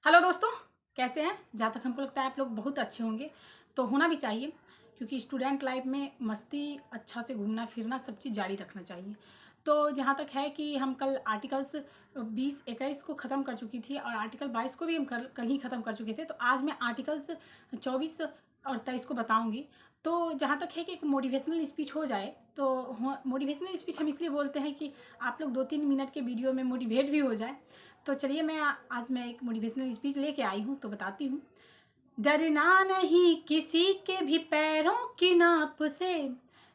Hello दोस्तों, कैसे हैं? जहाँ तक हमको लगता है आप लोग बहुत अच्छे होंगे। तो होना भी चाहिए, क्योंकि स्टूडेंट लाइफ में मस्ती, अच्छा से घूमना फिरना सब चीज़ जारी रखना चाहिए। तो जहाँ तक है कि हम कल आर्टिकल्स 20-21 को ख़त्म कर चुकी थी और आर्टिकल 22 को भी हम कल ही ख़त्म कर चुके थे। तो आज मैं आर्टिकल्स 24 और 23 को बताऊँगी। तो जहाँ तक है कि एक मोटिवेशनल स्पीच हो जाए, तो मोटिवेशनल स्पीच हम इसलिए बोलते हैं कि आप लोग 2-3 मिनट के वीडियो में मोटिवेट भी हो जाए। तो चलिए आज मैं एक मोटिवेशनल स्पीच लेके आई हूँ, तो बताती हूँ। डरना नहीं किसी के भी पैरों की नाप से,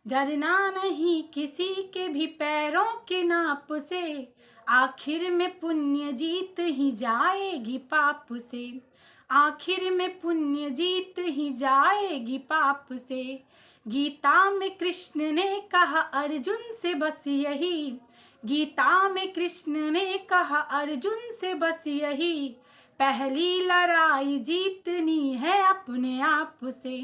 डरना नहीं किसी के भी पैरों की नाप से, आखिर में पुण्य जीत ही जाएगी पाप से, आखिर में पुण्य जीत ही जाएगी पाप से। गीता में कृष्ण ने कहा अर्जुन से बस यही, गीता में कृष्ण ने कहा अर्जुन से बस यही, पहली लड़ाई जीतनी है अपने आप से,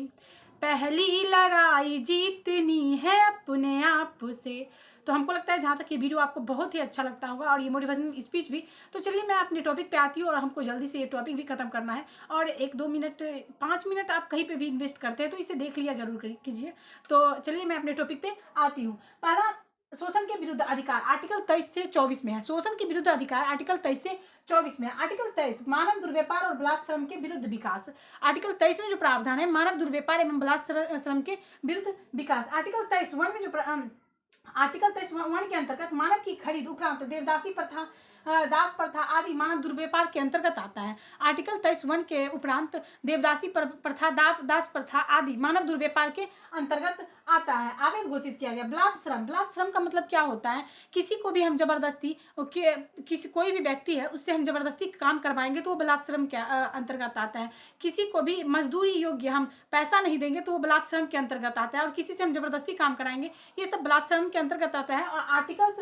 पहली लड़ाई जीतनी है अपने आप से। तो हमको लगता है जहाँ तक ये वीडियो आपको बहुत ही अच्छा लगता होगा और ये मोटिवेशनल स्पीच भी। तो चलिए मैं अपने टॉपिक पे आती हूँ और हमको जल्दी से ये टॉपिक भी खत्म करना है और 1-2 मिनट 5 मिनट आप कहीं पे भी इन्वेस्ट करते हैं तो इसे देख लिया जरूर कीजिए। तो चलिए मैं अपने टॉपिक पे आती हूँ। पहला, शोषण के विरुद्ध अधिकार आर्टिकल 23 से 24 में है। शोषण के विरुद्ध अधिकार आर्टिकल 23 से 24 में है। आर्टिकल 23 मानव दुर्व्यापार और बलात्कार श्रम के विरुद्ध विकास। आर्टिकल 23 में जो प्रावधान है मानव दुर्व्यापार एवं बलात्कार श्रम के विरुद्ध विकास। आर्टिकल 23 वन में जो आर्टिकल 23 वन के अंतर्गत मानव की खरीद उपरांत देवदासी प्रथा, दास प्रथा आदि मानव दुर्व्यापार के अंतर्गत आता है। आर्टिकल 23 वन के उपरांत देवदासी प्रथा, दास प्रथा आदि मानव दुर्व्यापार के अंतर्गत आता है। अवैध घोषित किया गया। बलात्कार श्रम का मतलब क्या होता है? किसी को भी हम जबरदस्ती किसी कोई भी व्यक्ति है उससे हम जबरदस्ती काम करवाएंगे तो वो बलात्कार श्रम के अंतर्गत आता है। किसी को भी मजदूरी योग्य हम पैसा नहीं देंगे तो वो बलात्कार श्रम के अंतर्गत आता है और किसी से हम जबरदस्ती काम कराएंगे ये सब बलात्कार श्रम के अंतर्गत आता है। और आर्टिकल्स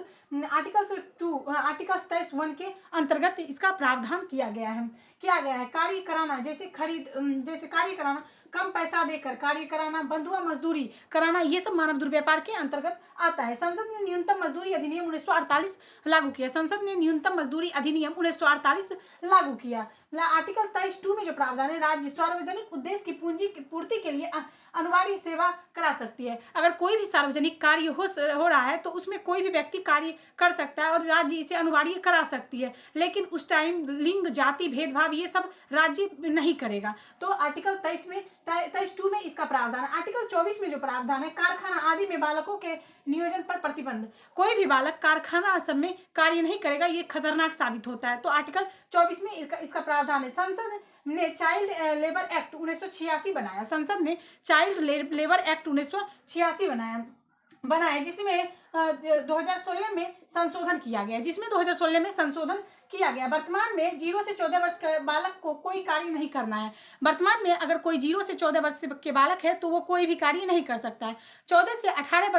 23 वन के अंतर्गत इसका प्रावधान किया गया है। कार्य कराना, जैसे कार्य कराना, कम पैसा देकर कार्य कराना, बंधुआ मजदूरी कराना, ये सब मानव दुर्व्यापार के अंतर्गत आता है। संसद ने न्यूनतम मजदूरी अधिनियम 1948 लागू किया। संसद ने न्यूनतम मजदूरी अधिनियम 1948 लागू किया। आर्टिकल 23(2) में जो प्रावधान है, राज्य सार्वजनिक उद्देश्य की पूंजी की पूर्ति के लिए अनिवार्य सेवा करा सकती है। अगर कोई भी सार्वजनिक कार्य हो रहा है तो उसमें कोई भी व्यक्ति कार्य कर सकता है और राज्य इसे अनिवार्य करा सकती है, लेकिन उस टाइम लिंग, जाति भेदभाव ये सब राज्य नहीं करेगा। तो आर्टिकल 23(2) में इसका प्रावधान है। आर्टिकल 24 में जो प्रावधान है, कारखाना आदि में बालकों के नियोजन पर प्रतिबंध। कोई भी बालक कारखाना सब में कार्य नहीं करेगा, ये खतरनाक साबित होता है। तो आर्टिकल 24 में इसका प्रावधान है। संसद ने चाइल्ड लेबर एक्ट 1986 बनाया। संसद ने चाइल्ड लेबर एक्ट 1986 बनाया जिसमें 2016 में संशोधन किया गया। वर्तमान में 0 से 14 वर्ष के बालक को कोई कार्य नहीं करना है। वर्तमान में अगर कोई 0 से 14 वर्ष के बालक है तो वो कोई भी कार्य नहीं कर सकता है। 14 से 18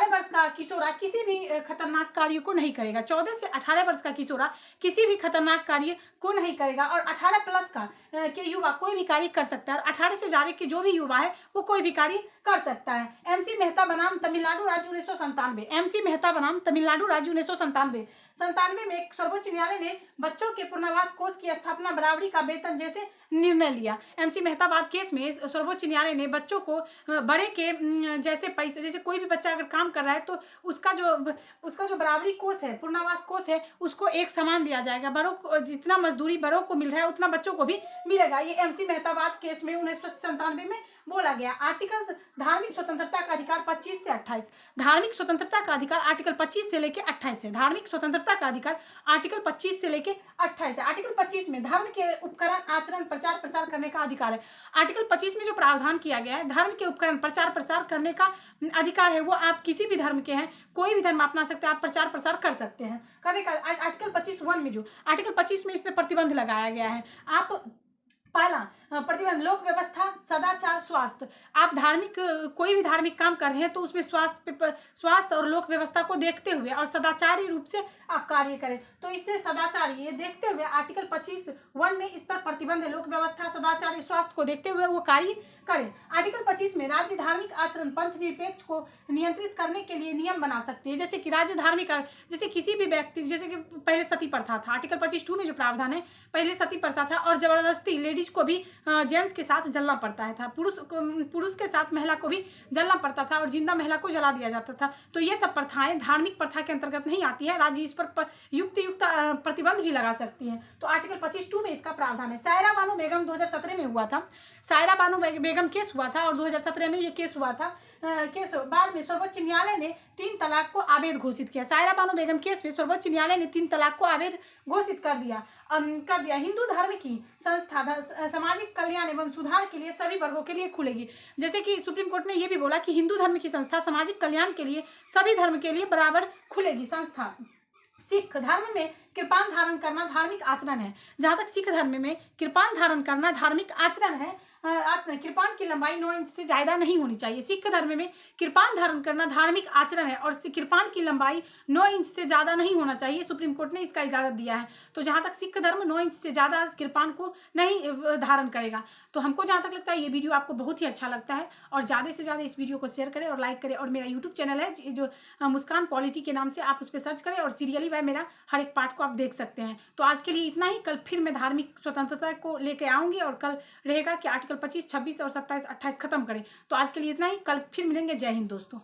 वर्ष का किशोरा किसी भी खतरनाक कार्य को नहीं करेगा। 14 से 18 वर्ष का किशोरा किसी भी खतरनाक कार्य को नहीं करेगा और 18 प्लस का के युवा कोई भी कार्य कर सकता है और 18 से ज्यादा के जो भी युवा है वो कोई भी कार्य कर सकता है। MC मेहता बनाम तमिलनाडु राज्य 1997। MC मेहता बनाम तमिलनाडु राज्य 1997 में सर्वोच्च न्यायालय ने बच्चों के पुनर्वास कोष की स्थापना, बराबरी का वेतन जैसे निर्णय लिया। MC मेहताबाद केस में सर्वोच्च न्यायालय ने बच्चों को बड़े के जैसे पैसे, जैसे कोई भी बच्चा अगर काम कर रहा है तो उसका जो बराबरी कोष है, पुनर्वास कोष है, उसको एक समान दिया जाएगा। बड़ों को जितना मजदूरी बड़ों को मिल रहा है उतना बच्चों को भी मिलेगा। ये MC मेहताबाद केस में 1997 में बोला गया। आर्टिकल धार्मिक स्वतंत्रता का अधिकार 25 से 28। धार्मिक स्वतंत्रता का अधिकार आर्टिकल 25 से लेकर 28 है। धार्मिक स्वतंत्रता का अधिकार आर्टिकल 25 से लेकर 28 है। आर्टिकल 25 में धर्म के उपकरण, आचरण, प्रचार प्रसार करने का अधिकार है। आर्टिकल 25 में जो प्रावधान किया गया है, धर्म के उपकरण, प्रचार प्रसार करने का अधिकार है, वो आप किसी भी धर्म के हैं, कोई भी धर्म अपना सकते हैं, आप प्रचार प्रसार कर सकते हैं करने का। आर्टिकल 25(1) में जो आर्टिकल 25 में इस पर प्रतिबंध लगाया गया है। आप पहला प्रतिबंध लोक व्यवस्था, सदाचार, स्वास्थ्य। आप धार्मिक कोई भी धार्मिक काम कर रहे हैं तो उसमें स्वास्थ्य और लोक व्यवस्था को देखते हुए और सदाचारी रूप से आप कार्य करें। तो इससे सदाचारी ये देखते हुए आर्टिकल 25(1) में इस पर प्रतिबंध है। लोक व्यवस्था, सदाचारी, स्वास्थ्य को देखते हुए वो कार्य करें। आर्टिकल 25 में राज्य धार्मिक आचरण पंथ निरपेक्ष को नियंत्रित करने के लिए नियम बना सकती है। जैसे कि राज्य धार्मिक, जैसे किसी भी व्यक्ति, जैसे कि पहले सती प्रथा था, आर्टिकल 25(2) में जो प्रावधान है, पहले सती प्रथा था और जबरदस्ती लेडीज को भी जेंट्स के साथ जलना पड़ता था, पुरुष के साथ महिला को भी जलना पड़ता था और जिंदा महिला को जला दिया जाता था। तो ये सब प्रथाएं धार्मिक प्रथा के अंतर्गत नहीं आती है। राज्य इस पर युक्त प्रतिबंध भी लगा सकती है। तो आर्टिकल 25(2) में इसका प्रावधान है। सायरा बानो बेगम 2017 में हुआ था, सायरा बानो बेगम केस हुआ था और 2017 में ये केस हुआ था। केस बाद में सर्वोच्च न्यायालय ने 3 तलाक को अवैध घोषित किया। सायरा बानो बेगम केस में सर्वोच्च न्यायालय ने 3 तलाक को अवैध घोषित कर दिया। हिंदू धर्म की संस्था सामाजिक कल्याण एवं सुधार के लिए सभी वर्गों के लिए खुलेगी। जैसे कि सुप्रीम कोर्ट ने यह भी बोला कि हिंदू धर्म की संस्था सामाजिक कल्याण के लिए सभी धर्म के लिए बराबर खुलेगी संस्था। सिख धर्म में कृपान धारण करना धार्मिक आचरण है। जहाँ तक सिख धर्म में कृपान धारण करना धार्मिक आचरण है, कृपान की लंबाई 9 इंच से ज्यादा नहीं होनी चाहिए। सिख धर्म में कृपान धारण करना धार्मिक आचरण है और कृपान की लंबाई 9 इंच से ज्यादा नहीं होना चाहिए। सुप्रीम कोर्ट ने इसका इजाजत दिया है। तो जहां तक सिख धर्म 9 इंच से ज्यादा कृपान को नहीं धारण करेगा। तो हमको जहां तक लगता है ये वीडियो आपको बहुत ही अच्छा लगता है और ज्यादा से ज्यादा इस वीडियो को शेयर करें और लाइक करें। और मेरा यूट्यूब चैनल है जो मुस्कान पॉलिटी के नाम से, आप उस पर सर्च करें और सीरियली बाय मेरा हर एक पार्ट को आप देख सकते हैं। तो आज के लिए इतना ही। कल फिर मैं धार्मिक स्वतंत्रता को लेकर आऊंगी और कल रहेगा कि आर्टिकल 25, 26 और 27, 28 खत्म करें। तो आज के लिए इतना ही। कल फिर मिलेंगे। जय हिंद दोस्तों।